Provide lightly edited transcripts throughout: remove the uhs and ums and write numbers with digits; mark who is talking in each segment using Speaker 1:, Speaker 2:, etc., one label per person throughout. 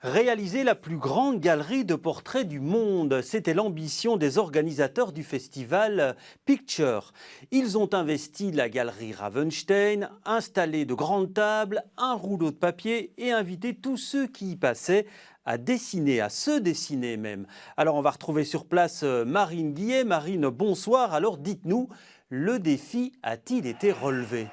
Speaker 1: Réaliser la plus grande galerie de portraits du monde, c'était l'ambition des organisateurs du festival Picture. Ils ont investi la galerie Ravenstein, installé de grandes tables, un rouleau de papier et invité tous ceux qui y passaient à dessiner, à se dessiner même. Alors on va retrouver sur place Marine Guillet. Marine, bonsoir. Alors dites-nous, le défi a-t-il été relevé ?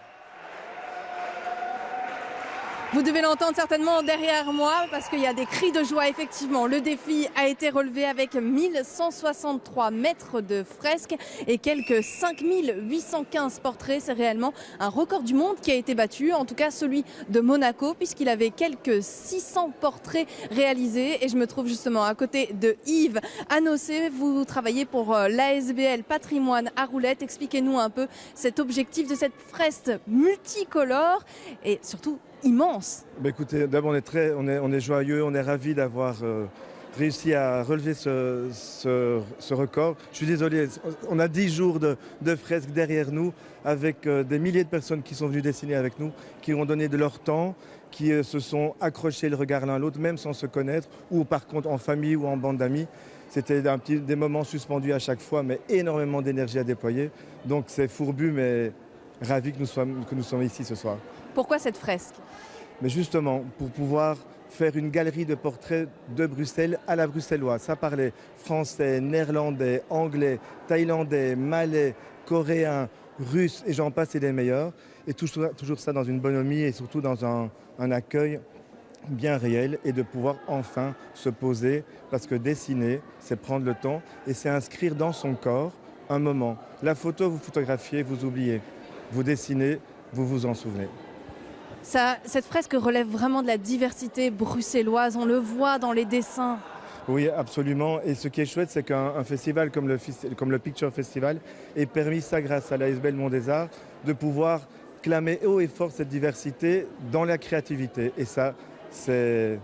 Speaker 2: Vous devez l'entendre certainement derrière moi parce qu'il y a des cris de joie. Effectivement, le défi a été relevé avec 1163 mètres de fresques et quelques 5815 portraits. C'est réellement un record du monde qui a été battu, en tout cas celui de Monaco, puisqu'il avait quelques 600 portraits réalisés. Et je me trouve justement à côté de Yves Anossé. Vous travaillez pour l'ASBL Patrimoine à Roulette. Expliquez-nous un peu cet objectif de cette fresque multicolore et surtout immense.
Speaker 3: Écoutez, d'abord on est joyeux, on est ravis d'avoir réussi à relever ce record. Je suis désolé, on a 10 jours de fresques derrière nous avec des milliers de personnes qui sont venues dessiner avec nous, qui ont donné de leur temps, qui se sont accrochés le regard l'un à l'autre, même sans se connaître, ou par contre en famille ou en bande d'amis. C'était des moments suspendus à chaque fois, mais énormément d'énergie à déployer. Donc c'est fourbu, mais ravis que nous sommes ici ce soir.
Speaker 2: Pourquoi cette fresque ?
Speaker 3: Mais justement, pour pouvoir faire une galerie de portraits de Bruxelles à la bruxelloise. Ça parlait français, néerlandais, anglais, thaïlandais, malais, coréen, russe, et j'en passe, et des meilleurs. Et toujours ça dans une bonhomie et surtout dans un accueil bien réel, et de pouvoir enfin se poser, parce que dessiner, c'est prendre le temps et c'est inscrire dans son corps un moment. La photo, vous photographiez, vous oubliez. Vous dessinez, vous vous en souvenez.
Speaker 2: Cette fresque relève vraiment de la diversité bruxelloise, on le voit dans les dessins.
Speaker 3: Oui, absolument. Et ce qui est chouette, c'est qu'un festival comme le Picture Festival ait permis ça grâce à l'ASBL Mont des Arts, de pouvoir clamer haut et fort cette diversité dans la créativité. Et ça, c'est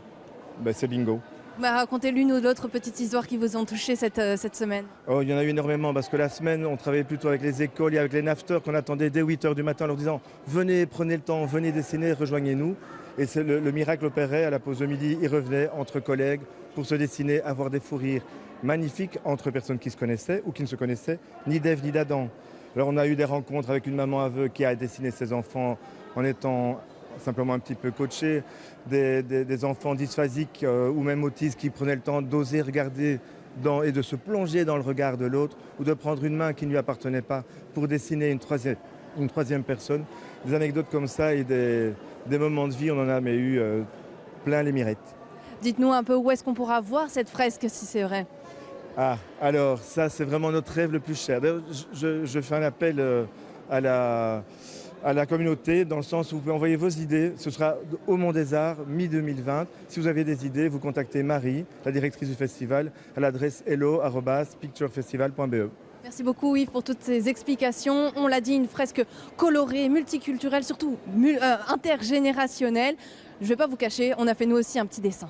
Speaker 3: bingo.
Speaker 2: Racontez l'une ou l'autre petite histoire qui vous ont touché cette semaine.
Speaker 3: Oh, il y en a eu énormément, parce que la semaine, on travaillait plutôt avec les écoles et avec les nafteurs qu'on attendait dès 8h du matin en leur disant « Venez, prenez le temps, venez dessiner, rejoignez-nous ». Et le miracle opérait. À la pause de midi, ils revenaient entre collègues pour se dessiner, avoir des fous rires magnifiques entre personnes qui se connaissaient ou qui ne se connaissaient ni d'Ève ni d'Adam. Alors on a eu des rencontres avec une maman aveugle qui a dessiné ses enfants en étant simplement un petit peu coachés, des enfants dysphasiques ou même autistes qui prenaient le temps d'oser regarder et de se plonger dans le regard de l'autre, ou de prendre une main qui ne lui appartenait pas pour dessiner une troisième personne. Des anecdotes comme ça et des moments de vie, on en a eu plein les mirettes.
Speaker 2: Dites-nous un peu où est-ce qu'on pourra voir cette fresque, si c'est vrai.
Speaker 3: Ah, alors ça c'est vraiment notre rêve le plus cher. D'ailleurs, je fais un appel à la communauté, dans le sens où vous pouvez envoyer vos idées. Ce sera au Mont des Arts, mi-2020. Si vous avez des idées, vous contactez Marie, la directrice du festival, à l'adresse hello@picturefestival.be.
Speaker 2: Merci beaucoup Yves pour toutes ces explications. On l'a dit, une fresque colorée, multiculturelle, surtout intergénérationnelle. Je ne vais pas vous cacher, on a fait nous aussi un petit dessin.